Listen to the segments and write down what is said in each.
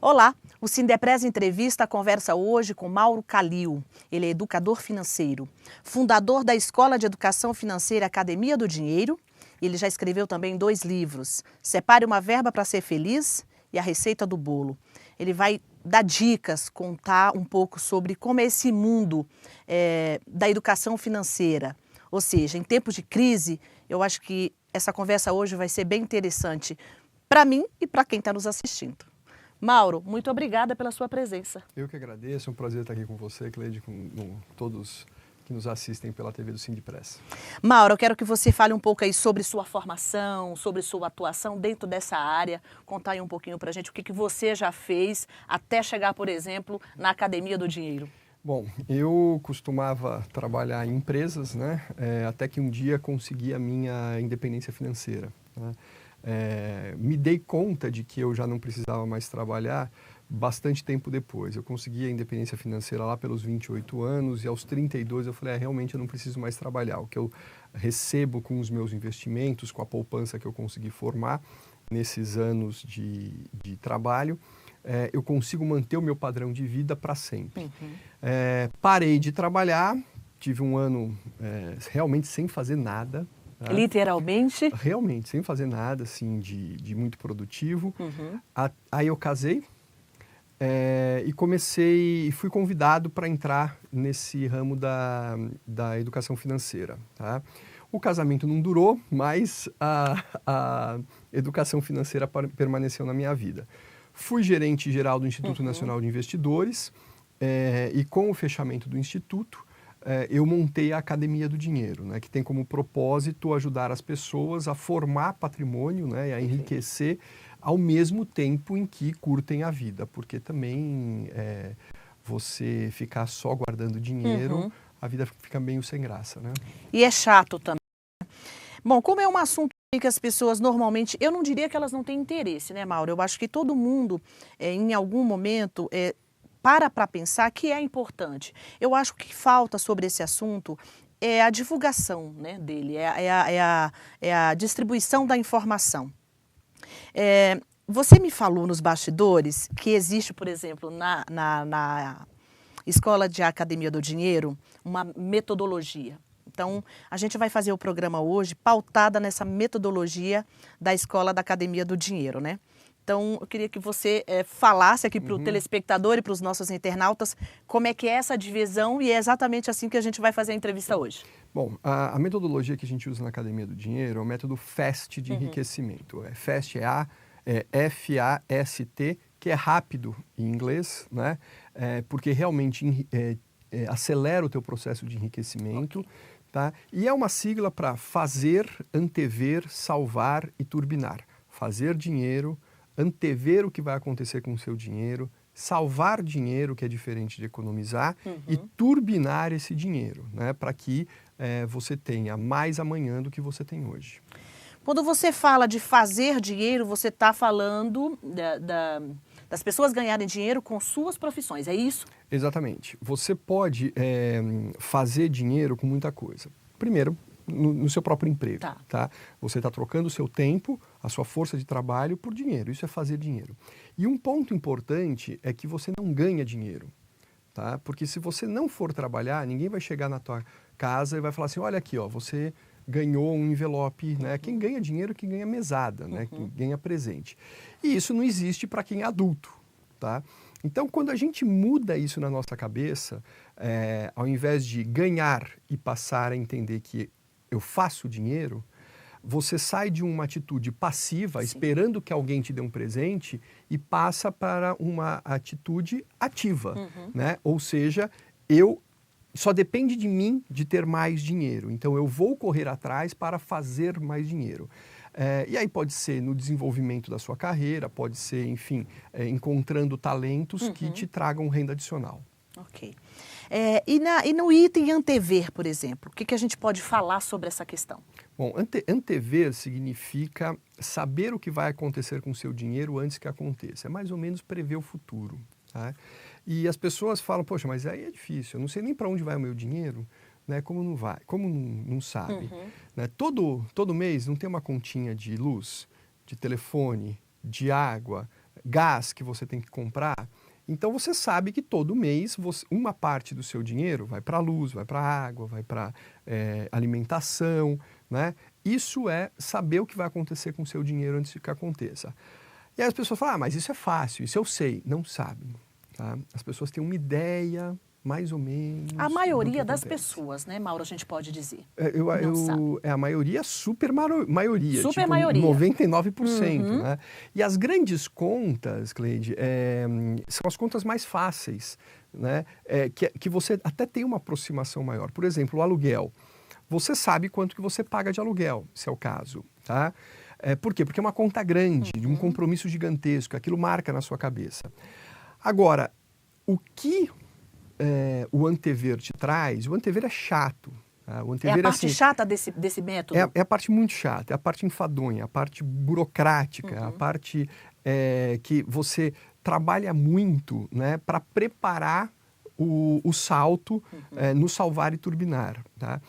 Olá, o Sindepres Entrevista conversa hoje com Mauro Kalil. Ele é educador financeiro, fundador da Escola de Educação Financeira Academia do Dinheiro. Ele já escreveu também 2 livros, Separe uma Verba para Ser Feliz e A Receita do Bolo. Ele vai dar dicas, contar um pouco sobre como é esse mundo da educação financeira. Ou seja, em tempos de crise, eu acho que essa conversa hoje vai ser bem interessante para mim e para quem está nos assistindo. Mauro, muito obrigada pela sua presença. Eu que agradeço, é um prazer estar aqui com você, Cleide, com todos que nos assistem pela TV do Sindepres. Mauro, eu quero que você fale um pouco aí sobre sua formação, sobre sua atuação dentro dessa área, contar aí um pouquinho pra gente o que você já fez até chegar, por exemplo, na Academia do Dinheiro. Bom, eu costumava trabalhar em empresas, né, até que um dia consegui a minha independência financeira, né? Me dei conta de que eu já não precisava mais trabalhar bastante tempo depois. Eu consegui a independência financeira lá pelos 28 anos e aos 32 eu falei, realmente eu não preciso mais trabalhar. O que eu recebo com os meus investimentos, com a poupança que eu consegui formar nesses anos de trabalho, eu consigo manter o meu padrão de vida para sempre. Parei de trabalhar, tive um ano realmente sem fazer nada. Literalmente? Realmente, sem fazer nada, assim, de muito produtivo. Aí eu casei e fui convidado para entrar nesse ramo da educação financeira, tá? O casamento não durou, mas a educação financeira permaneceu na minha vida. Fui gerente geral do Instituto Nacional de Investidores e com o fechamento do Instituto, eu montei a Academia do Dinheiro, né, que tem como propósito ajudar as pessoas a formar patrimônio, né, e a enriquecer ao mesmo tempo em que curtem a vida, porque também você ficar só guardando dinheiro, a vida fica meio sem graça, né? E é chato também. Bom, como é um assunto que as pessoas normalmente, eu não diria que elas não têm interesse, né, Mauro? Eu acho que todo mundo, em algum momento, para pensar que é importante. Eu acho que falta sobre esse assunto é a divulgação, né, dele, é a distribuição da informação. Você me falou nos bastidores que existe, por exemplo, na Escola de Academia do Dinheiro, uma metodologia. Então, a gente vai fazer o programa hoje pautada nessa metodologia da Escola da Academia do Dinheiro, né? Então, eu queria que você falasse aqui para o telespectador e para os nossos internautas como é que é essa divisão e é exatamente assim que a gente vai fazer a entrevista hoje. Bom, a metodologia que a gente usa na Academia do Dinheiro é o método FAST de enriquecimento. FAST é F-A-S-T, que é rápido em inglês, né? Porque realmente acelera o teu processo de enriquecimento. Tá? E é uma sigla para fazer, antever, salvar e turbinar. Fazer dinheiro, antever o que vai acontecer com o seu dinheiro, salvar dinheiro, que é diferente de economizar, e turbinar esse dinheiro, né? Para que você tenha mais amanhã do que você tem hoje. Quando você fala de fazer dinheiro, você está falando das pessoas ganharem dinheiro com suas profissões, é isso? Exatamente. Você pode fazer dinheiro com muita coisa. Primeiro, no seu próprio emprego. Tá? Você está trocando o seu tempo, a sua força de trabalho por dinheiro. Isso é fazer dinheiro. E um ponto importante é que você não ganha dinheiro. Tá? Porque se você não for trabalhar, ninguém vai chegar na tua casa e vai falar assim, olha aqui, ó, você ganhou um envelope, né? Quem ganha dinheiro é quem ganha mesada, né? Quem ganha presente. E isso não existe para quem é adulto, tá? Então, quando a gente muda isso na nossa cabeça, ao invés de ganhar e passar a entender que eu faço dinheiro, você sai de uma atitude passiva, esperando que alguém te dê um presente, e passa para uma atitude ativa, né? Ou seja, só depende de mim de ter mais dinheiro. Então, eu vou correr atrás para fazer mais dinheiro. E aí pode ser no desenvolvimento da sua carreira, pode ser, enfim, encontrando talentos que te tragam renda adicional. Ok. E no item antever, por exemplo, o que a gente pode falar sobre essa questão? Bom, antever significa saber o que vai acontecer com o seu dinheiro antes que aconteça. É mais ou menos prever o futuro. Tá? E as pessoas falam, poxa, mas aí é difícil, eu não sei nem para onde vai o meu dinheiro, né? Como não vai? Como não sabe? Né? Todo mês não tem uma continha de luz, de telefone, de água, gás que você tem que comprar, então você sabe que todo mês uma parte do seu dinheiro vai para a luz, vai para a água, vai para alimentação, né? Isso é saber o que vai acontecer com o seu dinheiro antes de que aconteça. E aí as pessoas falam, mas isso é fácil, isso eu sei. Não sabem. Tá? As pessoas têm uma ideia, mais ou menos. A maioria das pessoas, né, Mauro, a gente pode dizer. A maioria, super maioria. Super tipo, maioria. 99%. Né? E as grandes contas, Cleide, são as contas mais fáceis, né? Que você até tem uma aproximação maior. Por exemplo, o aluguel. Você sabe quanto que você paga de aluguel, se é o caso. Tá? Por quê? Porque é uma conta grande, de um compromisso gigantesco. Aquilo marca na sua cabeça. Agora, o que o Antever te traz, o Antever é chato. Tá? O Antever é a parte chata desse método? É a parte muito chata, é a parte enfadonha, a parte burocrática, a parte que você trabalha muito, né, para preparar o salto no salvar e turbinar. Tá?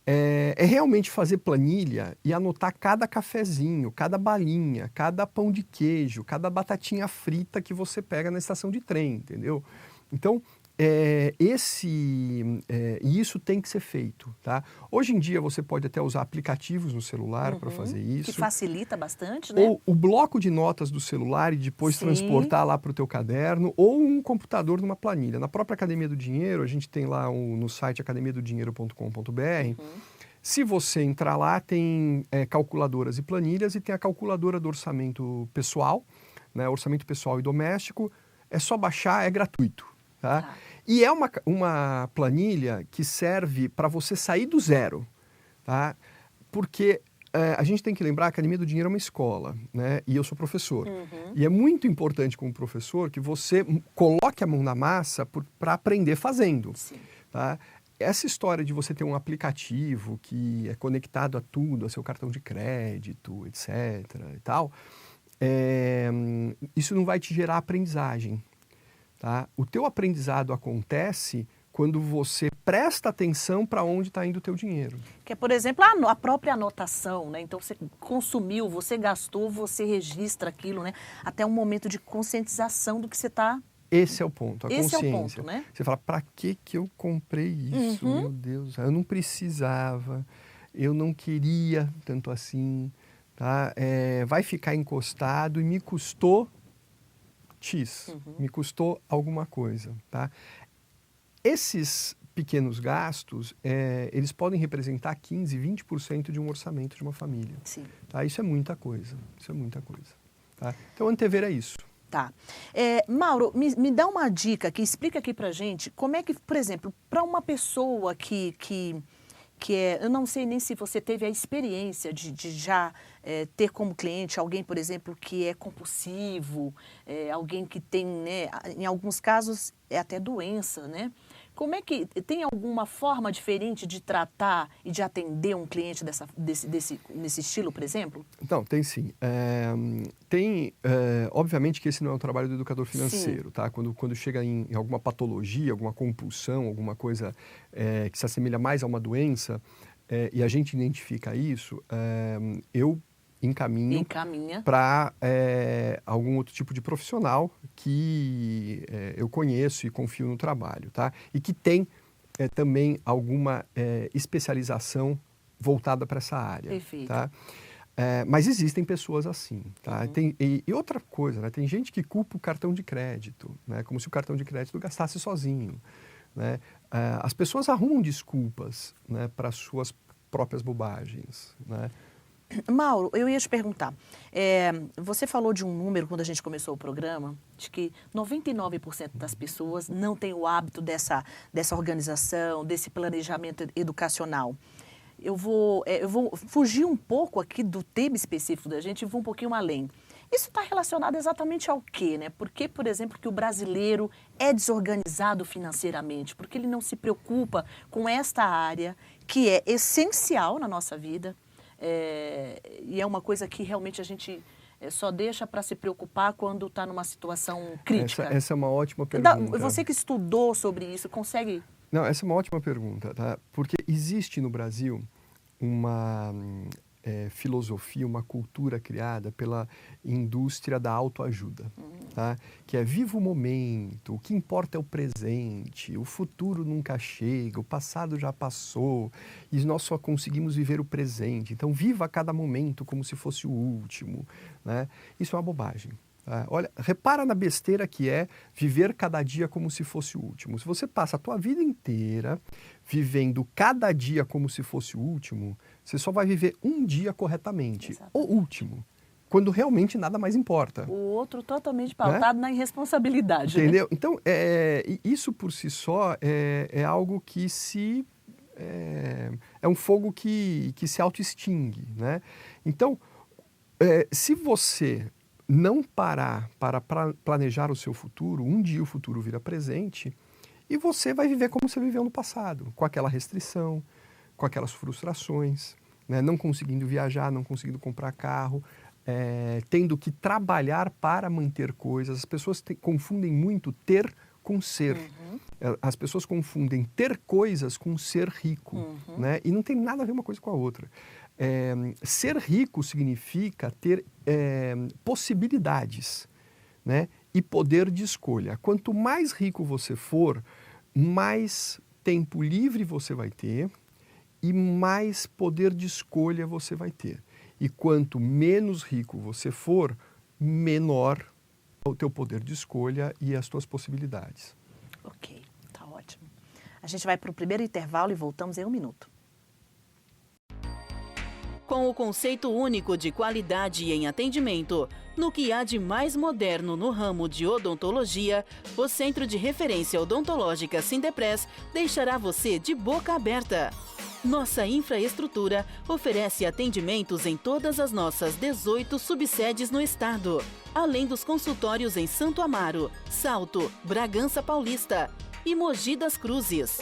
É realmente fazer planilha e anotar cada cafezinho, cada balinha, cada pão de queijo, cada batatinha frita que você pega na estação de trem, entendeu? Então, isso tem que ser feito, tá? Hoje em dia você pode até usar aplicativos no celular para fazer isso. Que facilita bastante, né? Ou o bloco de notas do celular e depois transportar lá para o teu caderno, ou um computador numa planilha. Na própria Academia do Dinheiro, a gente tem lá no site academiadodinheiro.com.br. Se você entrar lá, tem calculadoras e planilhas e tem a calculadora do orçamento pessoal, né? Orçamento pessoal e doméstico. É só baixar, é gratuito. Tá? E é uma planilha que serve para você sair do zero, tá? Porque a gente tem que lembrar que a Academia do Dinheiro é uma escola, né? E eu sou professor. E é muito importante como professor que você coloque a mão na massa para aprender fazendo. Tá? Essa história de você ter um aplicativo que é conectado a tudo, a seu cartão de crédito, etc. e tal, isso não vai te gerar aprendizagem. Tá? O teu aprendizado acontece quando você presta atenção para onde está indo o teu dinheiro. Que é, por exemplo, a própria anotação, né? Então, você consumiu, você gastou, você registra aquilo, né? Até um momento de conscientização do que você está... Esse é o ponto, a consciência. Esse é o ponto, né? Você fala, para que eu comprei isso? Meu Deus, eu não precisava, eu não queria tanto assim. Tá? Vai ficar encostado e me custou X, me custou alguma coisa. Tá? Esses pequenos gastos, eles podem representar 15, 20% de um orçamento de uma família. Sim. Tá? Isso é muita coisa, isso é muita coisa. Tá? Então, Antever é isso. Tá. Mauro, me dá uma dica, explica aqui pra gente como é que, por exemplo, para uma pessoa que eu não sei nem se você teve a experiência de já ter como cliente alguém, por exemplo, que é compulsivo, alguém que tem, né, em alguns casos, é até doença, né? Como é que, tem alguma forma diferente de tratar e de atender um cliente nesse estilo, por exemplo? Então, tem sim. Obviamente que esse não é o trabalho do educador financeiro, tá? Quando chega em alguma patologia, alguma compulsão, alguma coisa que se assemelha mais a uma doença, e a gente identifica isso, eu encaminha para algum outro tipo de profissional que eu conheço e confio no trabalho, tá? E que tem também alguma especialização voltada para essa área. Perfeito. Tá? Mas existem pessoas assim, tá? E outra coisa, né? Tem gente que culpa o cartão de crédito, né? Como se o cartão de crédito gastasse sozinho, né? As pessoas arrumam desculpas, né, para suas próprias bobagens, né? Mauro, eu ia te perguntar, você falou de um número quando a gente começou o programa, de que 99% das pessoas não tem o hábito dessa organização, desse planejamento educacional. Eu vou fugir um pouco aqui do tema específico da gente e vou um pouquinho além. Isso está relacionado exatamente ao quê, né? Por que, por exemplo, que o brasileiro é desorganizado financeiramente? Porque ele não se preocupa com esta área que é essencial na nossa vida, e é uma coisa que realmente a gente só deixa para se preocupar quando está numa situação crítica. Essa é uma ótima pergunta. Você que estudou sobre isso, consegue... Não, essa é uma ótima pergunta, tá? Porque existe no Brasil uma filosofia, uma cultura criada pela indústria da autoajuda, tá? Que é viva o momento, o que importa é o presente, o futuro nunca chega, o passado já passou e nós só conseguimos viver o presente. Então, viva cada momento como se fosse o último, né? Isso é uma bobagem. Olha, repara na besteira que é viver cada dia como se fosse o último. Se você passa a tua vida inteira vivendo cada dia como se fosse o último, você só vai viver um dia corretamente, exatamente, o último, quando realmente nada mais importa. O outro totalmente pautado, né, na irresponsabilidade. Entendeu? Né? Então, isso por si só é algo que é um fogo que se auto-extingue, né? Então, se você não parar para planejar o seu futuro, um dia o futuro vira presente e você vai viver como você viveu no passado, com aquela restrição, com aquelas frustrações, né? Não conseguindo viajar, não conseguindo comprar carro, tendo que trabalhar para manter coisas. As pessoas confundem muito ter com ser. As pessoas confundem ter coisas com ser rico, né? E não tem nada a ver uma coisa com a outra. Ser rico significa ter possibilidades, né? E poder de escolha. Quanto mais rico você for, mais tempo livre você vai ter e mais poder de escolha você vai ter. E quanto menos rico você for, menor o teu poder de escolha e as tuas possibilidades. Ok, tá ótimo. A gente vai para o primeiro intervalo e voltamos em 1 minuto. Com o conceito único de qualidade em atendimento, no que há de mais moderno no ramo de odontologia, o Centro de Referência Odontológica Sindepres deixará você de boca aberta. Nossa infraestrutura oferece atendimentos em todas as nossas 18 subsedes no estado, além dos consultórios em Santo Amaro, Salto, Bragança Paulista e Mogi das Cruzes.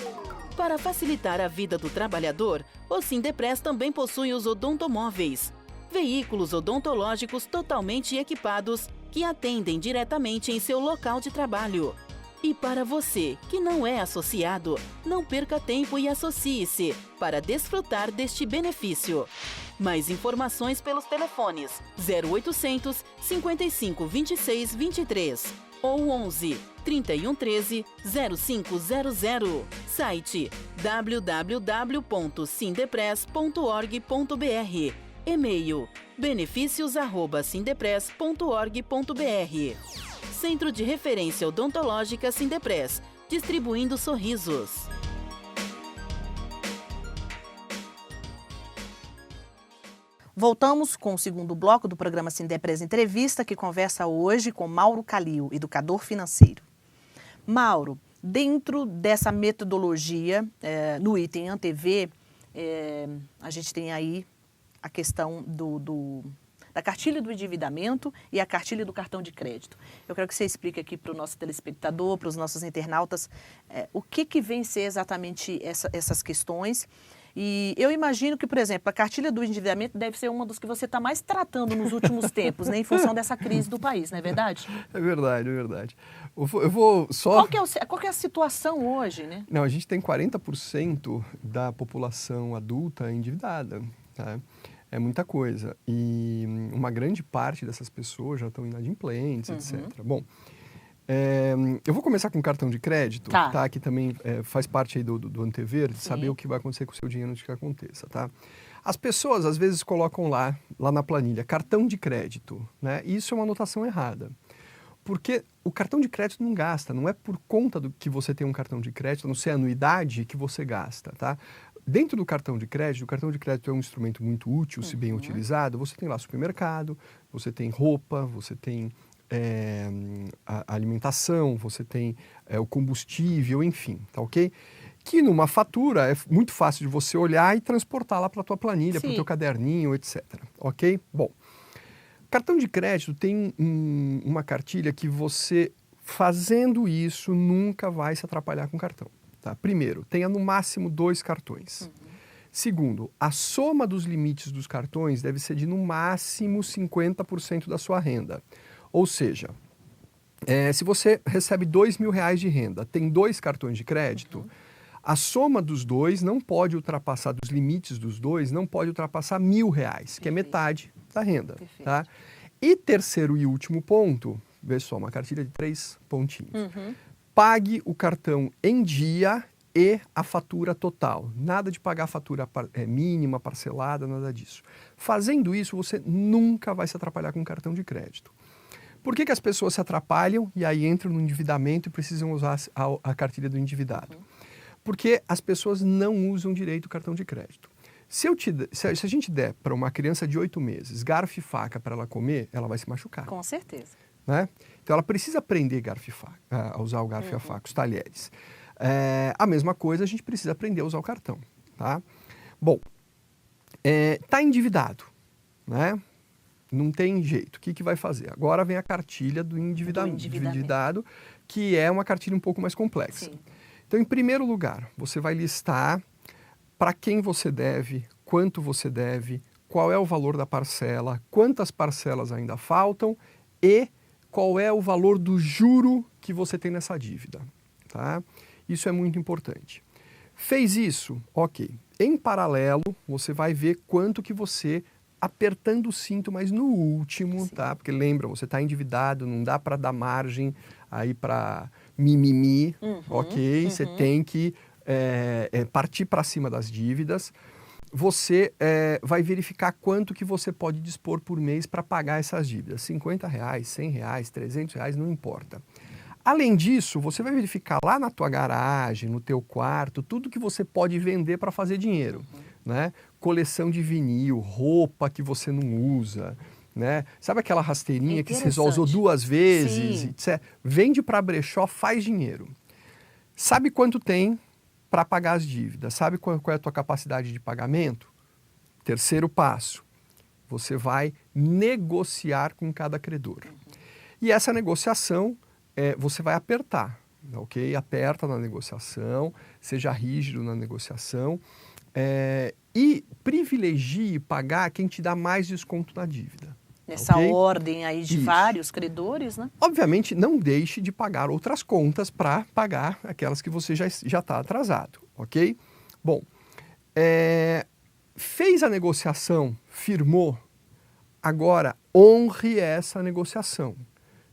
Para facilitar a vida do trabalhador, o Sindepres também possui os odontomóveis, veículos odontológicos totalmente equipados que atendem diretamente em seu local de trabalho. E para você que não é associado, não perca tempo e associe-se para desfrutar deste benefício. Mais informações pelos telefones 0800 55 26 23 ou 11 31 13 0500. Site www.sindepres.org.br. E-mail benefícios@sindepres.org.br. Centro de Referência Odontológica Sindepres, distribuindo sorrisos. Voltamos com o segundo bloco do programa Sindepres Entrevista, que conversa hoje com Mauro Calil, educador financeiro. Mauro, dentro dessa metodologia, no item ANTV, a gente tem aí a questão da cartilha do endividamento e a cartilha do cartão de crédito. Eu quero que você explique aqui para o nosso telespectador, para os nossos internautas, o que vem ser exatamente essas questões. E eu imagino que, por exemplo, a cartilha do endividamento deve ser uma das que você está mais tratando nos últimos tempos, né, em função dessa crise do país, não é verdade? É verdade, é verdade. Eu vou só... Qual que é a situação hoje, né? Não, a gente tem 40% da população adulta endividada, tá? É muita coisa. E uma grande parte dessas pessoas já estão inadimplentes, etc. Bom, eu vou começar com o cartão de crédito, tá? Que também faz parte aí do ANTV, de saber o que vai acontecer com o seu dinheiro antes que aconteça, tá? As pessoas, às vezes, colocam lá na planilha, cartão de crédito, né? E isso é uma anotação errada. Porque o cartão de crédito não gasta, não é por conta do que você tem um cartão de crédito, a não ser a anuidade que você gasta, tá? Dentro do cartão de crédito, o cartão de crédito é um instrumento muito útil, se bem utilizado. Você tem lá supermercado, você tem roupa, você tem a alimentação, você tem o combustível, enfim, tá ok? Que numa fatura é muito fácil de você olhar e transportar lá para a tua planilha, para o teu caderninho, etc. Ok? Bom, cartão de crédito tem uma cartilha que você, fazendo isso, nunca vai se atrapalhar com o cartão. Tá? Primeiro, tenha no máximo 2 cartões. Segundo, a soma dos limites dos cartões deve ser de no máximo 50% da sua renda. Ou seja, se você recebe R$2.000 de renda, tem 2 cartões de crédito, A soma dos dois não pode ultrapassar, dos limites dos dois, não pode ultrapassar R$1.000, que é metade da renda. Tá? E terceiro e último ponto, vê só, uma cartilha de 3 pontinhos. Pague o cartão em dia e a fatura total. Nada de pagar a fatura mínima, parcelada, nada disso. Fazendo isso, você nunca vai se atrapalhar com o cartão de crédito. Por que as pessoas se atrapalham e aí entram no endividamento e precisam usar a cartilha do endividado? Porque as pessoas não usam direito o cartão de crédito. Se a gente der para uma criança de 8 meses garfo e faca para ela comer, ela vai se machucar. Com certeza. Né? Então ela precisa aprender a usar o garfo e a faca, os talheres. A mesma coisa a gente precisa aprender a usar o cartão. Tá? Bom, tá endividado, né? Não tem jeito. O que vai fazer? Agora vem a cartilha do endividado, que é uma cartilha um pouco mais complexa. Sim. Então, em primeiro lugar, você vai listar para quem você deve, quanto você deve, qual é o valor da parcela, quantas parcelas ainda faltam e qual é o valor do juro que você tem nessa dívida. Tá? Isso é muito importante. Fez isso? Ok. Em paralelo, você vai ver quanto que você, apertando o cinto, mas no último, tá? Porque lembra, você está endividado, não dá para dar margem aí para mimimi, ok? Você tem que partir para cima das dívidas. Você vai verificar quanto que você pode dispor por mês para pagar essas dívidas. R$50, R$100, R$300, não importa. Além disso, você vai verificar lá na tua garagem, no teu quarto, tudo que você pode vender para fazer dinheiro. Né? Coleção de vinil, roupa que você não usa, né? Sabe aquela rasteirinha que você só usou 2 vezes? Vende para brechó, faz dinheiro. Sabe quanto tem para pagar as dívidas? Sabe qual é a tua capacidade de pagamento? Terceiro passo, você vai negociar com cada credor. E essa negociação você vai apertar, ok? Aperta na negociação, seja rígido na negociação. E privilegie pagar quem te dá mais desconto na dívida. Nessa ordem aí de vários credores, né? Obviamente, não deixe de pagar outras contas para pagar aquelas que você já está atrasado, ok? Bom, fez a negociação, firmou, agora honre essa negociação.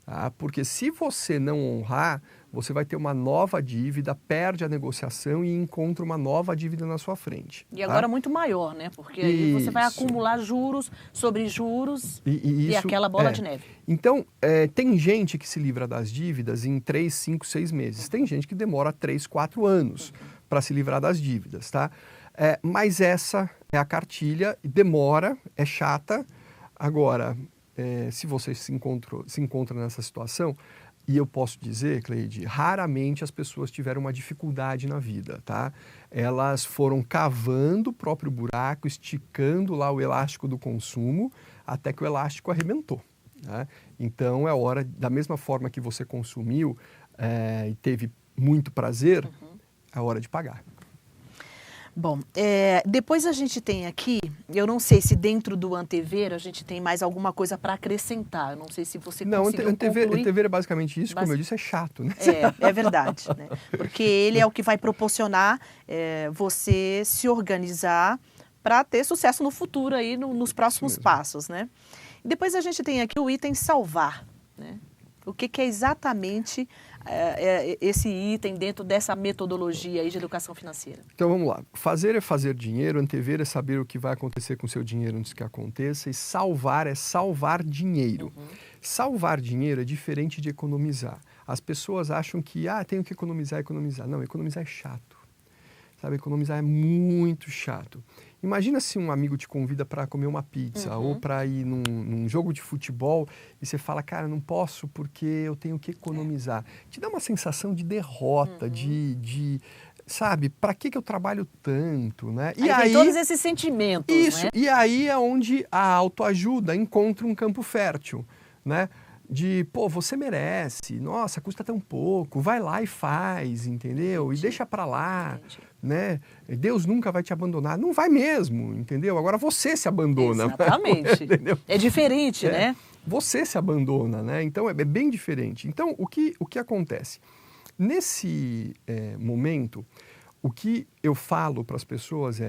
Tá? Porque se você não honrar, você vai ter uma nova dívida, perde a negociação e encontra uma nova dívida na sua frente. E agora muito maior, né? Porque aí você vai acumular juros sobre juros e aquela bola de neve. Então, tem gente que se livra das dívidas em 3, 5, 6 meses. Tem gente que demora 3, 4 anos para se livrar das dívidas, tá? Mas essa é a cartilha, demora, é chata. Agora, se você se encontra nessa situação, e eu posso dizer, Cleide, raramente as pessoas tiveram uma dificuldade na vida, tá? Elas foram cavando o próprio buraco, esticando lá o elástico do consumo, até que o elástico arrebentou. Tá? Então, é hora, da mesma forma que você consumiu e teve muito prazer, é hora de pagar. Bom, depois a gente tem aqui, eu não sei se dentro do Antever a gente tem mais alguma coisa para acrescentar. Eu não sei se você conseguiu concluir. Não, Antever é basicamente isso, como eu disse, é chato, né? É verdade, né? Porque ele é o que vai proporcionar você se organizar para ter sucesso no futuro aí, nos próximos passos, né? E depois a gente tem aqui o item salvar, né? O que é exatamente esse item dentro dessa metodologia aí de educação financeira? Então vamos lá. Fazer é fazer dinheiro, antever é saber o que vai acontecer com o seu dinheiro antes que aconteça, e salvar é salvar dinheiro. Salvar dinheiro é diferente de economizar. As pessoas acham que, tenho que economizar. Não, economizar é chato. Sabe, economizar é muito chato. Imagina se um amigo te convida para comer uma pizza ou para ir num jogo de futebol e você fala, cara, não posso porque eu tenho que economizar. Te dá uma sensação de derrota, sabe, para que eu trabalho tanto, né? E aí todos esses sentimentos, isso, né? E aí é onde a autoajuda encontra um campo fértil, né? De, você merece, nossa, custa tão pouco, vai lá e faz, entendeu? E deixa pra lá, né? Deus nunca vai te abandonar. Não vai mesmo, entendeu? Agora você se abandona. Exatamente. É diferente, né? Você se abandona, né? Então é bem diferente. Então, o que acontece? Nesse momento, o que eu falo para as pessoas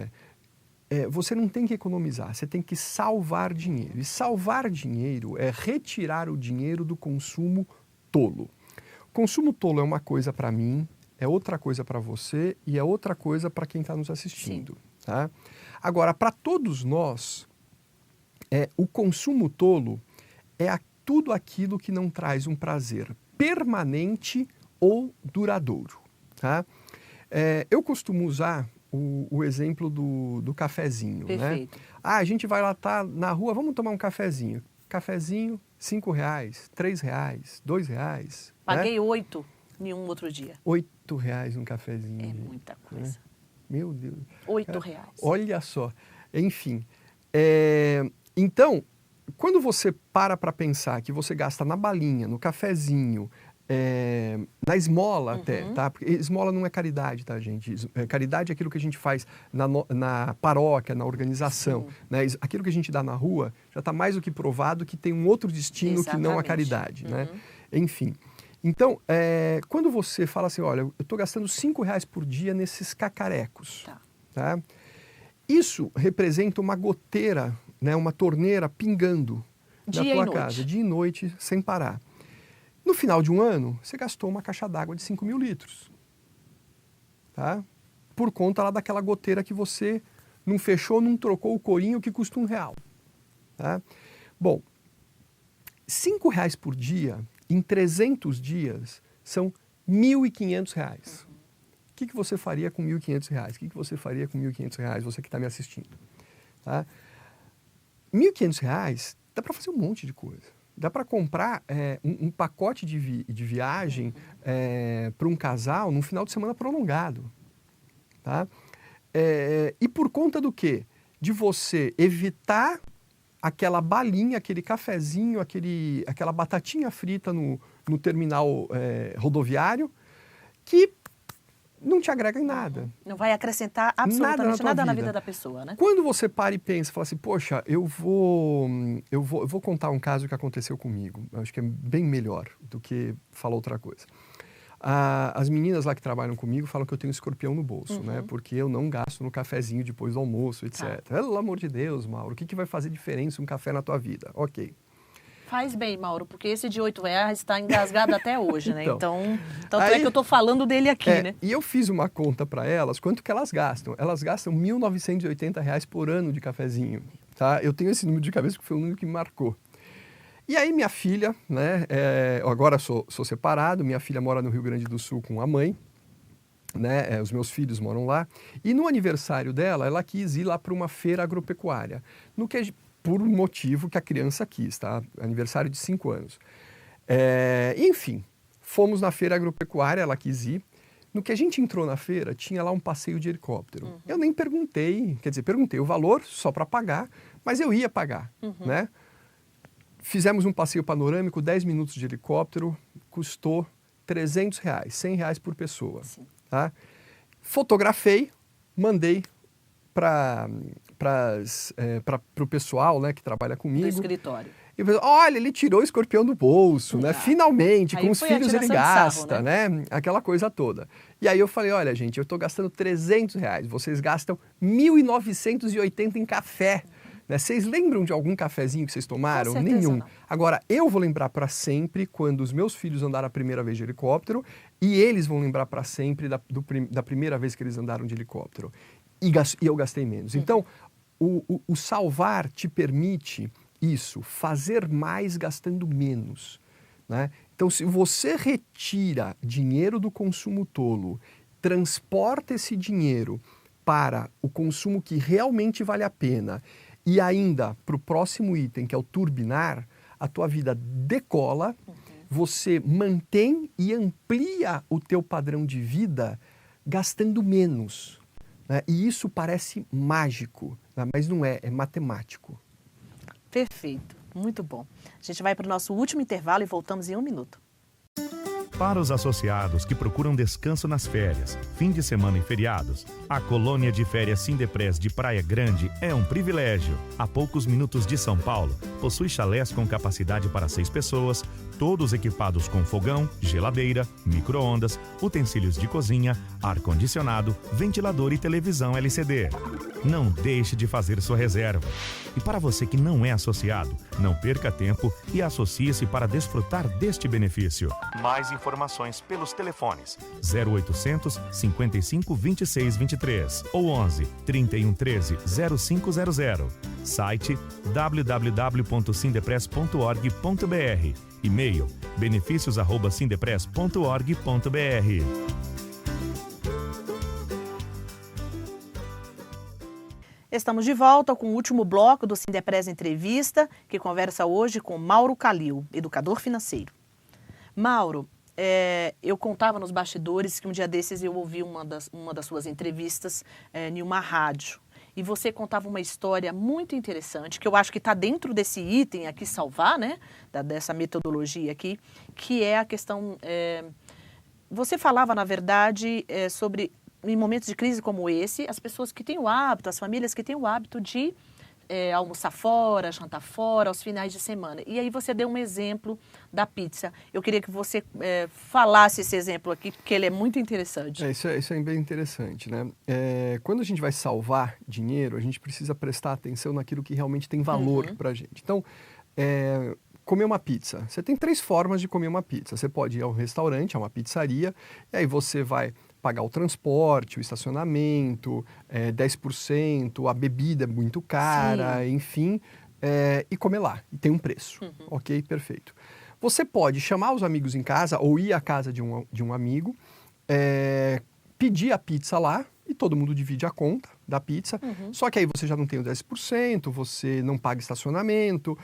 você não tem que economizar, você tem que salvar dinheiro. E salvar dinheiro é retirar o dinheiro do consumo tolo. Consumo tolo é uma coisa para mim, é outra coisa para você e é outra coisa para quem está nos assistindo. Tá? Agora, para todos nós, o consumo tolo é tudo aquilo que não traz um prazer permanente ou duradouro. Tá? Eu costumo usar o exemplo do cafezinho. Perfeito. Né? A gente vai lá, tá na rua, vamos tomar um cafezinho. Cafezinho, R$5, R$3, R$2. Paguei 8 em um outro dia. R$8 um cafezinho. É muita coisa. Meu Deus. R$8. Olha só. Enfim. Então, quando você para pensar que você gasta na balinha, no cafezinho, na esmola até, tá? Porque esmola não é caridade, tá, gente? Caridade é aquilo que a gente faz na paróquia, na organização. Né? Aquilo que a gente dá na rua já está mais do que provado que tem um outro destino. Exatamente. Que não a caridade. Né? Enfim. Então, quando você fala assim, olha, eu estou gastando R$5 por dia nesses cacarecos. Tá? Isso representa uma goteira, né? Uma torneira pingando na tua casa, dia e noite, sem parar. No final de um ano, você gastou uma caixa d'água de 5.000 litros. Tá? Por conta lá daquela goteira que você não fechou, não trocou o corinho que custa R$1. Tá? Bom, R$5 por dia, em 300 dias, são R$1.500. O que você faria com R$1.500? O que você faria com R$1.500, você que está me assistindo? Tá? R$1.500 dá para fazer um monte de coisa. Dá para comprar um pacote de viagem para um casal num final de semana prolongado. Tá? E por conta do quê? De você evitar aquela balinha, aquele cafezinho, aquela batatinha frita no terminal rodoviário, que não te agrega em nada. Não vai acrescentar absolutamente nada na vida da pessoa, né? Quando você para e pensa, fala assim, poxa, eu vou contar um caso que aconteceu comigo. Eu acho que é bem melhor do que falar outra coisa. As meninas lá que trabalham comigo falam que eu tenho escorpião no bolso, né? Porque eu não gasto no cafezinho depois do almoço, etc. Pelo amor de Deus, Mauro, o que vai fazer diferença um café na tua vida? Ok. Faz bem, Mauro, porque esse de R$8 está engasgado até hoje, né? Então tanto é que eu estou falando dele aqui, né? E eu fiz uma conta para elas, quanto que elas gastam. Elas gastam R$1.980 por ano de cafezinho, tá? Eu tenho esse número de cabeça que foi o número que me marcou. E aí minha filha, né? Agora sou separado, minha filha mora no Rio Grande do Sul com a mãe, né? Os meus filhos moram lá. E no aniversário dela, ela quis ir lá para uma feira agropecuária. Por um motivo que a criança quis, tá? Aniversário de 5 anos. Enfim, fomos na feira agropecuária, ela quis ir. No que a gente entrou na feira, tinha lá um passeio de helicóptero. Eu nem perguntei, perguntei o valor só para pagar, mas eu ia pagar, né? Fizemos um passeio panorâmico, 10 minutos de helicóptero, custou R$300, R$100 por pessoa. Tá? Fotografei, mandei para o pessoal, né, que trabalha comigo. Do escritório. E falei, olha, ele tirou o escorpião do bolso, né? Finalmente, com os filhos ele gasta, né? Aquela coisa toda. E aí eu falei, olha, gente, eu estou gastando R$300, vocês gastam R$1.980 em café. Né? Vocês lembram de algum cafezinho que vocês tomaram? Nenhum. Não. Agora, eu vou lembrar para sempre quando os meus filhos andaram a primeira vez de helicóptero e eles vão lembrar para sempre da primeira vez que eles andaram de helicóptero. E eu gastei menos. Então, o salvar te permite isso, fazer mais gastando menos. Né? Então, se você retira dinheiro do consumo tolo, transporta esse dinheiro para o consumo que realmente vale a pena e ainda para o próximo item, que é o turbinar, a tua vida decola, você mantém e amplia o teu padrão de vida gastando menos. Né? E isso parece mágico, né? Mas não é matemático. Perfeito, muito bom. A gente vai para o nosso último intervalo e voltamos em 1 minuto. Para os associados que procuram descanso nas férias, fim de semana e feriados, a colônia de férias Sindepress de Praia Grande é um privilégio. A poucos minutos de São Paulo, possui chalés com capacidade para 6 pessoas, todos equipados com fogão, geladeira, micro-ondas, utensílios de cozinha, ar-condicionado, ventilador e televisão LCD. Não deixe de fazer sua reserva. E para você que não é associado, não perca tempo e associe-se para desfrutar deste benefício. Mais informações pelos telefones 0800 55 26 23 ou 11 31 13 0500. Site www.sindepress.org.br. E-mail benefícios@sindepress.org.br. Estamos de volta com o último bloco do Sindepress Entrevista, que conversa hoje com Mauro Calil, educador financeiro. Mauro, eu contava nos bastidores que um dia desses eu ouvi uma das suas entrevistas em uma rádio. E você contava uma história muito interessante, que eu acho que está dentro desse item aqui, salvar, né? Dessa metodologia aqui, que é a questão... você falava, na verdade, sobre, em momentos de crise como esse, as pessoas que têm o hábito, as famílias que têm o hábito de almoçar fora, jantar fora, aos finais de semana. E aí você deu um exemplo da pizza. Eu queria que você falasse esse exemplo aqui, porque ele é muito interessante. Isso é bem interessante, né? Quando a gente vai salvar dinheiro, a gente precisa prestar atenção naquilo que realmente tem valor para a gente. Então, comer uma pizza. Você tem 3 formas de comer uma pizza. Você pode ir a um restaurante, a uma pizzaria, e aí você vai pagar o transporte, o estacionamento, 10%, a bebida é muito cara, sim, enfim, e comer lá. E tem um preço. Ok? Perfeito. Você pode chamar os amigos em casa ou ir à casa de um amigo, pedir a pizza lá e todo mundo divide a conta da pizza. Só que aí você já não tem o 10%, você não paga estacionamento,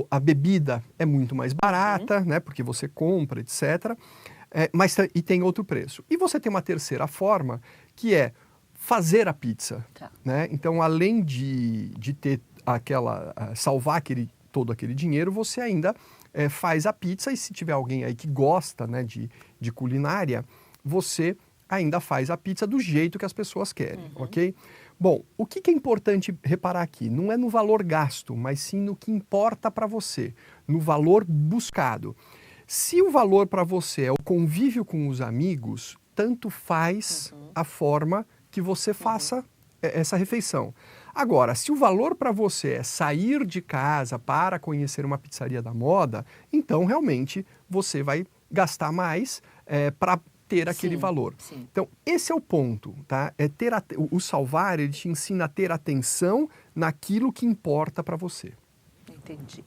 a bebida é muito mais barata, né? Porque você compra, etc., e tem outro preço. E você tem uma terceira forma, que é fazer a pizza. Tá. Né? Então, além de ter salvar todo aquele dinheiro, você ainda faz a pizza, e se tiver alguém aí que gosta, né, de culinária, você ainda faz a pizza do jeito que as pessoas querem, ok? Bom, o que é importante reparar aqui? Não é no valor gasto, mas sim no que importa para você, no valor buscado. Se o valor para você é o convívio com os amigos, tanto faz a forma que você faça essa refeição. Agora, se o valor para você é sair de casa para conhecer uma pizzaria da moda, então realmente você vai gastar mais para ter aquele valor. Sim. Então, esse é o ponto, tá? O salvar, ele te ensina a ter atenção naquilo que importa para você. Entendi.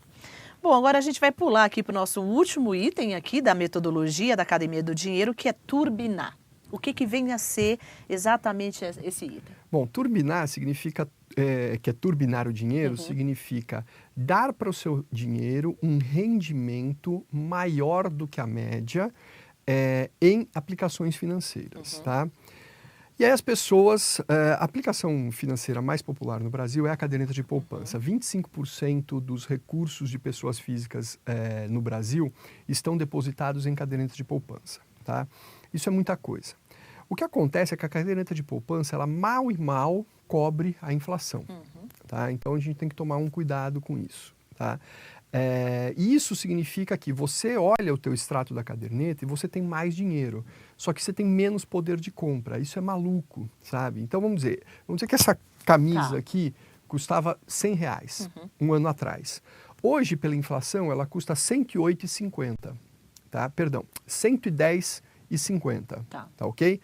Bom, agora a gente vai pular aqui para o nosso último item aqui da metodologia da Academia do Dinheiro, que é turbinar. O que vem a ser exatamente esse item? Bom, turbinar significa, que é turbinar o dinheiro, significa dar para o seu dinheiro um rendimento maior do que a média em aplicações financeiras, tá? E aí as pessoas, a aplicação financeira mais popular no Brasil é a caderneta de poupança. 25% dos recursos de pessoas físicas no Brasil estão depositados em caderneta de poupança, tá? Isso é muita coisa. O que acontece é que a caderneta de poupança, ela mal e mal cobre a inflação, tá? Então a gente tem que tomar um cuidado com isso, tá? E isso significa que você olha o teu extrato da caderneta e você tem mais dinheiro, só que você tem menos poder de compra. Isso é maluco, sabe? Então vamos dizer que essa camisa aqui custava R$100 um ano atrás. Hoje, pela inflação, ela custa R$108,50, tá? Perdão, R$110,50, tá ok?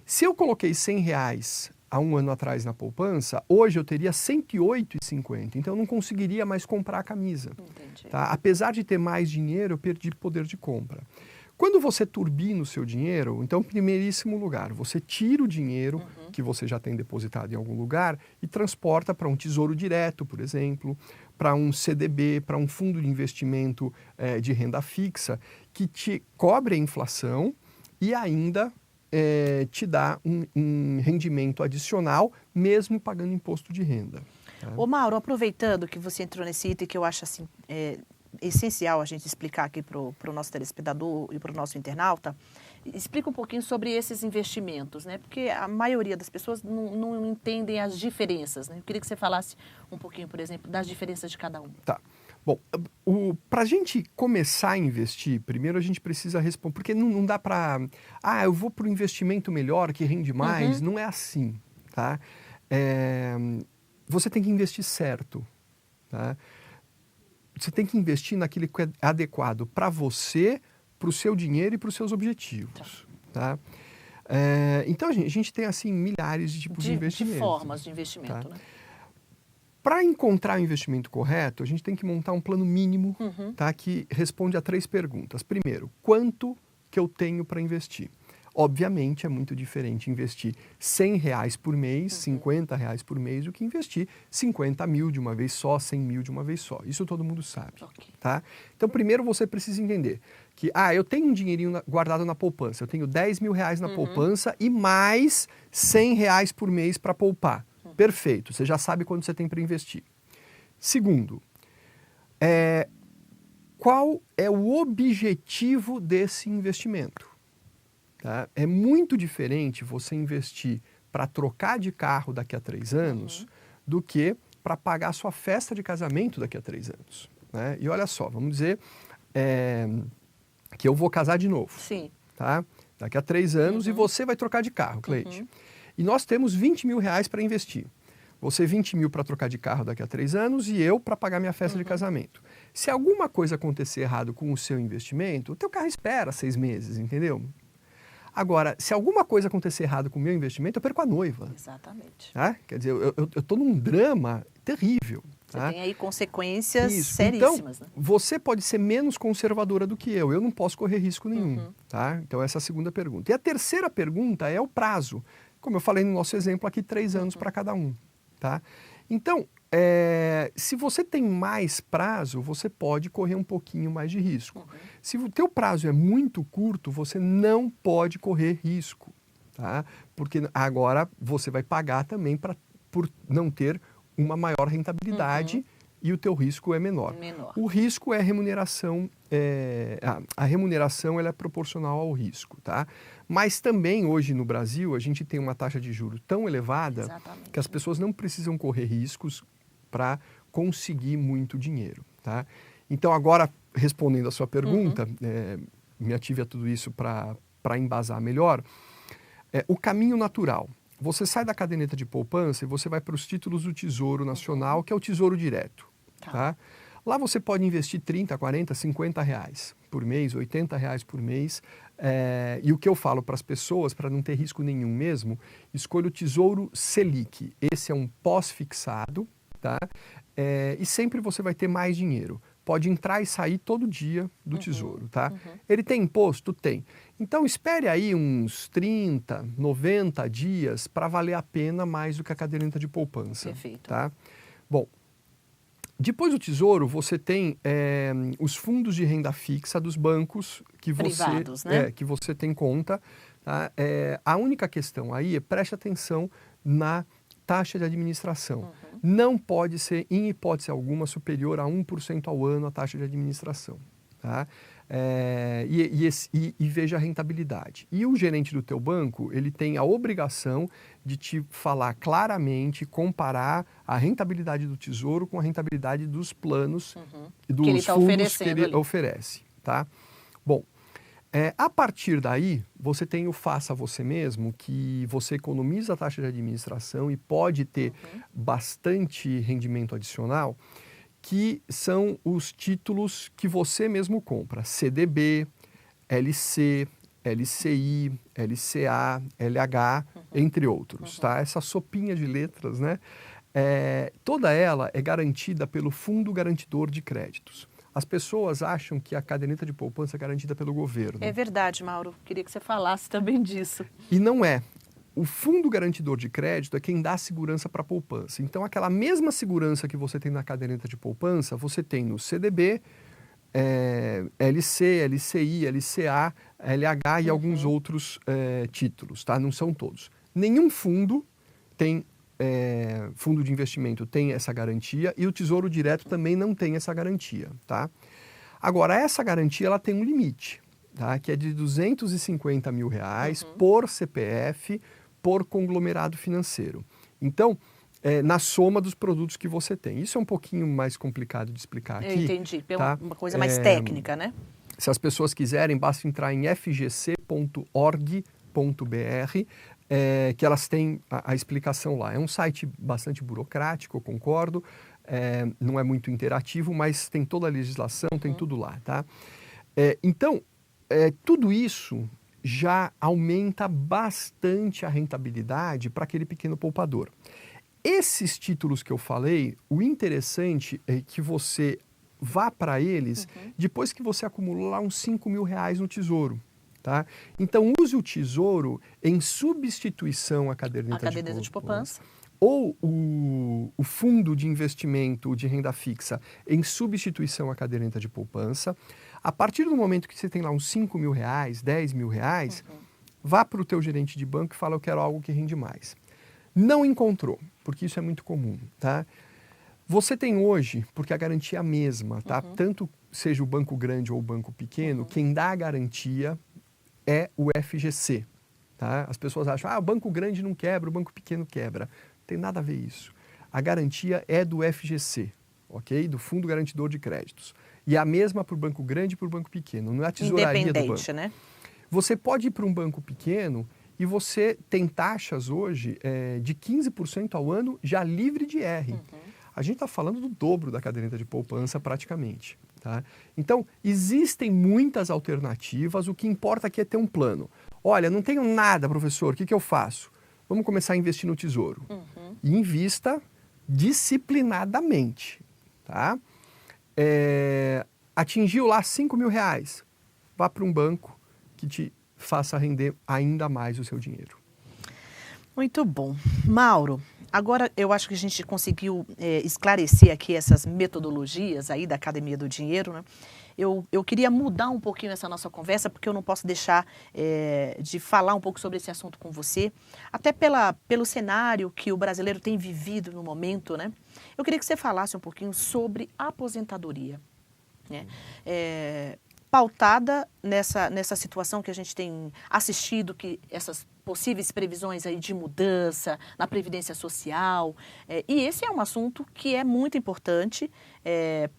Se eu coloquei R$100 há um ano atrás na poupança, hoje eu teria R$108,50, então eu não conseguiria mais comprar a camisa. Tá? Apesar de ter mais dinheiro, eu perdi poder de compra. Quando você turbina o seu dinheiro, então, em primeiríssimo lugar, você tira o dinheiro que você já tem depositado em algum lugar e transporta para um tesouro direto, por exemplo, para um CDB, para um fundo de investimento de renda fixa, que te cobre a inflação e ainda te dá um rendimento adicional, mesmo pagando imposto de renda. Tá? Ô Mauro, aproveitando que você entrou nesse item que eu acho assim, essencial a gente explicar aqui para o nosso telespectador e para o nosso internauta, explica um pouquinho sobre esses investimentos, né? Porque a maioria das pessoas não entendem as diferenças, né? Eu queria que você falasse um pouquinho, por exemplo, das diferenças de cada um. Tá. Bom, para a gente começar a investir, primeiro a gente precisa responder, porque não dá para, eu vou para o investimento melhor, que rende mais, não é assim, tá? Você tem que investir certo, tá? Você tem que investir naquilo que é adequado para você, para o seu dinheiro e para os seus objetivos, tá? Então a gente tem assim milhares de tipos de investimentos. De formas de investimento, tá? né? Para encontrar o investimento correto, a gente tem que montar um plano mínimo, tá, que responde a 3 perguntas. Primeiro, quanto que eu tenho para investir? Obviamente, é muito diferente investir R$100 por mês, R$50 por mês, do que investir 50 mil de uma vez só, 100 mil de uma vez só. Isso todo mundo sabe. Okay. Tá? Então, primeiro você precisa entender que, eu tenho um dinheirinho guardado na poupança, eu tenho R$10 mil na poupança e mais R$100 por mês para poupar. Perfeito, você já sabe quanto você tem para investir. Segundo, qual é o objetivo desse investimento? Tá? É muito diferente você investir para trocar de carro daqui a 3 anos do que para pagar a sua festa de casamento daqui a 3 anos. Né? E olha só, vamos dizer que eu vou casar de novo. Sim. Tá? Daqui a 3 anos e você vai trocar de carro, Cleide. E nós temos R$20 mil para investir. Você 20 mil para trocar de carro daqui a 3 anos e eu para pagar minha festa de casamento. Se alguma coisa acontecer errado com o seu investimento, o teu carro espera 6 meses, entendeu? Agora, se alguma coisa acontecer errado com o meu investimento, eu perco a noiva. Exatamente. Tá? Quer dizer, eu estou num drama terrível. Você tá? tem aí consequências Isso. seríssimas. Então, né? você pode ser menos conservadora do que eu não posso correr risco nenhum. Tá? Então, essa é a segunda pergunta. E a terceira pergunta é o prazo. Como eu falei no nosso exemplo aqui, 3 anos para cada um. Tá? Então, se você tem mais prazo, você pode correr um pouquinho mais de risco. Se o teu prazo é muito curto, você não pode correr risco. Tá? Porque agora você vai pagar também por não ter uma maior rentabilidade e o teu risco é menor. O risco é a remuneração, a remuneração ela é proporcional ao risco. Tá? Mas também hoje no Brasil a gente tem uma taxa de juros tão elevada que as pessoas não precisam correr riscos para conseguir muito dinheiro. Tá? Então agora, respondendo a sua pergunta, me ative a tudo isso para embasar melhor, o caminho natural. Você sai da caderneta de poupança e você vai para os títulos do Tesouro Nacional, que é o Tesouro Direto. Tá? Lá você pode investir 30, 40, 50 reais por mês, 80 reais por mês. E o que eu falo para as pessoas, para não ter risco nenhum mesmo, escolha o Tesouro Selic. Esse é um pós-fixado, tá? E sempre você vai ter mais dinheiro. Pode entrar e sair todo dia do Tesouro, tá? Ele tem imposto? Tem. Então espere aí uns 30, 90 dias para valer a pena mais do que a caderneta de poupança. Perfeito. Tá? Bom, depois do Tesouro, você tem os fundos de renda fixa dos bancos que privados, né? Que você tem conta. Tá? A única questão aí preste atenção na taxa de administração. Não pode ser, em hipótese alguma, superior a 1% ao ano a taxa de administração. Tá? E veja a rentabilidade. E o gerente do teu banco, ele tem a obrigação de te falar claramente, comparar a rentabilidade do Tesouro com a rentabilidade dos planos e dos que ele tá fundos que ele ali. oferece. Tá? Bom, a partir daí, você tem o faça você mesmo, que você economiza a taxa de administração e pode ter bastante rendimento adicional, que são os títulos que você mesmo compra. CDB, LC, LCI, LCA, LH, entre outros. Tá? Essa sopinha de letras, né? Toda ela é garantida pelo Fundo Garantidor de Créditos. As pessoas acham que a caderneta de poupança é garantida pelo governo. É verdade, Mauro. Queria que você falasse também disso. E não é. O Fundo Garantidor de Crédito é quem dá segurança para a poupança. Então, aquela mesma segurança que você tem na caderneta de poupança, você tem no CDB, LC, LCI, LCA, LH e alguns outros títulos, tá? Não são todos. Nenhum fundo tem... fundo de investimento tem essa garantia e o Tesouro Direto também não tem essa garantia, tá? Agora, essa garantia ela tem um limite, tá? Que é de R$250 mil por CPF, por conglomerado financeiro. Então, na soma dos produtos que você tem. Isso é um pouquinho mais complicado de explicar aqui. Eu entendi, tá? Uma coisa mais técnica, né? Se as pessoas quiserem, basta entrar em fgc.org.br, que elas têm a explicação lá. É um site bastante burocrático, eu concordo, não é muito interativo, mas tem toda a legislação, tem tudo lá, tá? Então, tudo isso já aumenta bastante a rentabilidade para aquele pequeno poupador. Esses títulos que eu falei, o interessante é que você vá para eles depois que você acumulou lá uns 5 mil reais no Tesouro. Tá? Então, use o Tesouro em substituição à caderneta de poupança. Ou o fundo de investimento de renda fixa em substituição à caderneta de poupança. A partir do momento que você tem lá uns 5 mil reais, 10 mil reais, vá para o teu gerente de banco e fala, eu quero algo que rende mais. Não encontrou, porque isso é muito comum, tá? Você tem hoje, porque a garantia é a mesma, tá? Tanto seja o banco grande ou o banco pequeno, quem dá a garantia é o FGC, tá? As pessoas acham, o banco grande não quebra, o banco pequeno quebra. Não tem nada a ver isso. A garantia é do FGC, ok? Do Fundo Garantidor de Créditos. E a mesma para o banco grande e para o banco pequeno, não é a tesouraria do banco. Independente, né? Você pode ir para um banco pequeno e você tem taxas hoje de 15% ao ano já livre de IR. A gente está falando do dobro da caderneta de poupança praticamente. Tá? Então, existem muitas alternativas, o que importa aqui é ter um plano. Olha, não tenho nada, professor, o que eu faço? Vamos começar a investir no Tesouro. E invista disciplinadamente. Tá? Atingiu lá 5 mil reais, vá para um banco que te faça render ainda mais o seu dinheiro. Muito bom. Mauro, agora eu acho que a gente conseguiu esclarecer aqui essas metodologias aí da Academia do Dinheiro, né? Eu queria mudar um pouquinho essa nossa conversa, porque eu não posso deixar de falar um pouco sobre esse assunto com você, até pelo cenário que o brasileiro tem vivido no momento, né? Eu queria que você falasse um pouquinho sobre a aposentadoria, né? Pautada nessa situação que a gente tem assistido, que essas possíveis previsões aí de mudança na Previdência Social. E esse é um assunto que é muito importante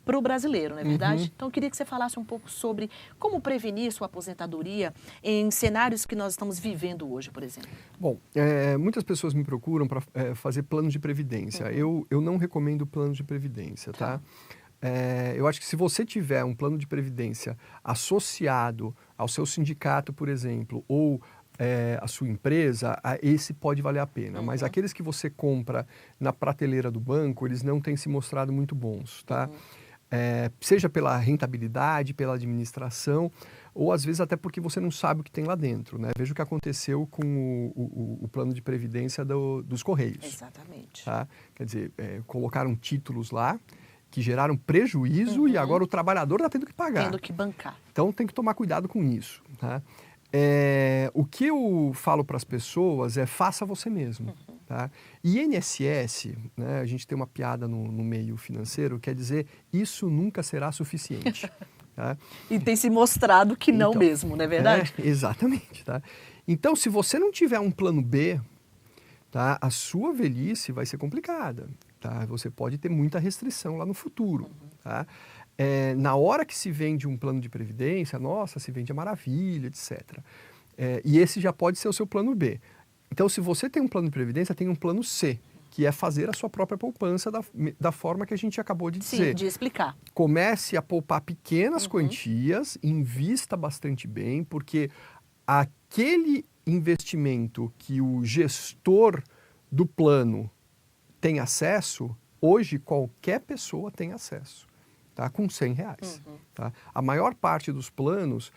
para o brasileiro, não é verdade? Então, eu queria que você falasse um pouco sobre como prevenir sua aposentadoria em cenários que nós estamos vivendo hoje, por exemplo. Bom, muitas pessoas me procuram para fazer planos de previdência. Eu não recomendo planos de previdência, tá? Eu acho que se você tiver um plano de previdência associado ao seu sindicato, por exemplo, ou a sua empresa, esse pode valer a pena. Mas aqueles que você compra na prateleira do banco, eles não têm se mostrado muito bons, tá? Seja pela rentabilidade, pela administração, ou às vezes até porque você não sabe o que tem lá dentro, né? Veja o que aconteceu com o plano de previdência dos Correios. Exatamente. Tá? Quer dizer, colocaram títulos lá que geraram prejuízo e agora o trabalhador está tendo que pagar. Tendo que bancar. Então tem que tomar cuidado com isso. Tá? O que eu falo para as pessoas é faça você mesmo. Tá? E INSS, né, a gente tem uma piada no meio financeiro, quer dizer, isso nunca será suficiente. Tá? E tem se mostrado que não mesmo, não é verdade? Exatamente. Tá? Então, se você não tiver um plano B, tá, a sua velhice vai ser complicada. Tá? Você pode ter muita restrição lá no futuro. Tá? Na hora que se vende um plano de previdência, nossa, se vende a maravilha, etc. E esse já pode ser o seu plano B. Então, se você tem um plano de previdência, tem um plano C, que é fazer a sua própria poupança da forma que a gente acabou de dizer. Sim, de explicar. Comece a poupar pequenas quantias, invista bastante bem, porque aquele investimento que o gestor do plano tem acesso, hoje qualquer pessoa tem acesso, tá? Com R$100. Tá? A maior parte dos planos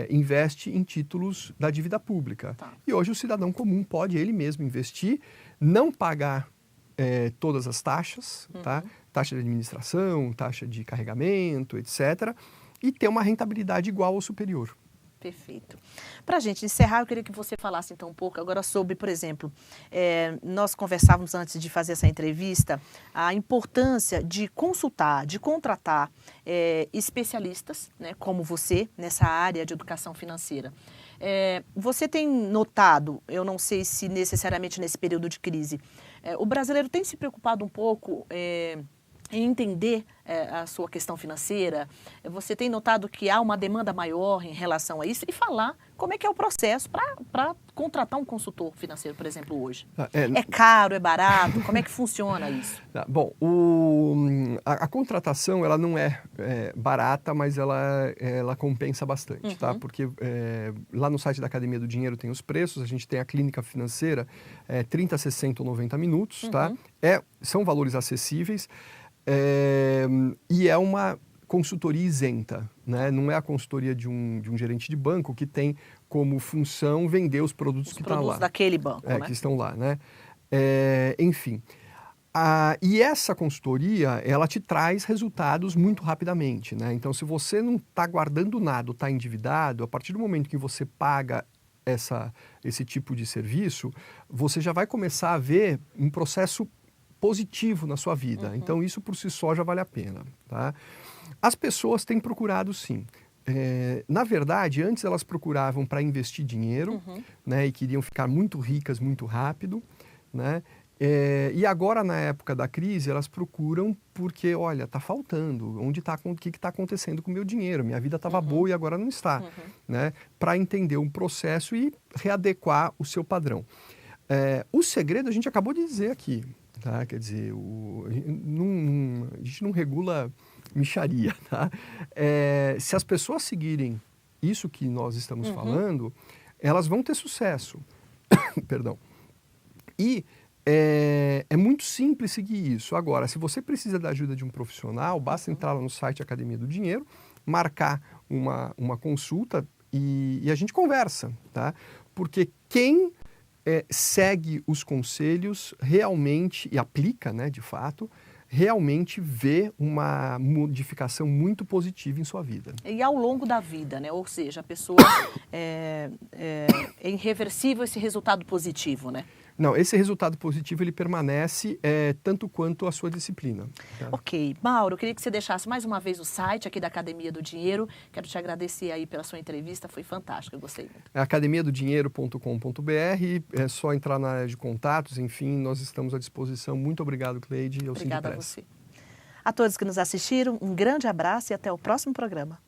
investe em títulos da dívida pública. Tá. E hoje o cidadão comum pode ele mesmo investir, não pagar todas as taxas, tá? Taxa de administração, taxa de carregamento, etc., e ter uma rentabilidade igual ou superior. Perfeito. Para a gente encerrar, eu queria que você falasse então um pouco agora sobre, por exemplo, nós conversávamos antes de fazer essa entrevista, a importância de consultar, de contratar especialistas, né, como você, nessa área de educação financeira. Você tem notado, eu não sei se necessariamente nesse período de crise, o brasileiro tem se preocupado um pouco em entender a sua questão financeira? Você tem notado que há uma demanda maior em relação a isso? E falar como é que é o processo para contratar um consultor financeiro, por exemplo, hoje. É caro, é barato? Como é que funciona isso? Bom, a contratação ela não é barata, mas ela compensa bastante, tá? Porque lá no site da Academia do Dinheiro tem os preços, a gente tem a clínica financeira, 30, 60 ou 90 minutos, tá? São valores acessíveis. E é uma consultoria isenta, né? Não é a consultoria de um gerente de banco que tem como função vender os produtos que estão lá. Os produtos daquele banco, né? Que estão lá, né? Enfim. E essa consultoria, ela te traz resultados muito rapidamente, né? Então, se você não está guardando nada, está endividado, a partir do momento que você paga esse tipo de serviço, você já vai começar a ver um processo positivo na sua vida. Então, isso por si só já vale a pena, tá? As pessoas têm procurado, sim. Na verdade, antes elas procuravam para investir dinheiro, né? E queriam ficar muito ricas muito rápido, né? E agora, na época da crise, elas procuram porque, olha, está faltando. O que está acontecendo com o meu dinheiro? Minha vida estava boa e agora não está, né? Para entender um processo e readequar o seu padrão. O segredo a gente acabou de dizer aqui. Tá? Quer dizer, a gente não regula mixaria, tá? Se as pessoas seguirem isso que nós estamos falando, elas vão ter sucesso. Perdão. E é muito simples seguir isso. Agora, se você precisa da ajuda de um profissional, basta entrar lá no site Academia do Dinheiro, marcar uma consulta e a gente conversa, tá? Porque quem segue os conselhos realmente, e aplica, né, de fato, realmente vê uma modificação muito positiva em sua vida. E ao longo da vida, né? Ou seja, a pessoa é irreversível esse resultado positivo, né? Não, esse resultado positivo ele permanece tanto quanto a sua disciplina. Tá? Ok. Mauro, eu queria que você deixasse mais uma vez o site aqui da Academia do Dinheiro. Quero te agradecer aí pela sua entrevista, foi fantástica, eu gostei muito. É academiadodinheiro.com.br, é só entrar na área de contatos, enfim, nós estamos à disposição. Muito obrigado, Cleide. Obrigada a você. A todos que nos assistiram, um grande abraço e até o próximo programa.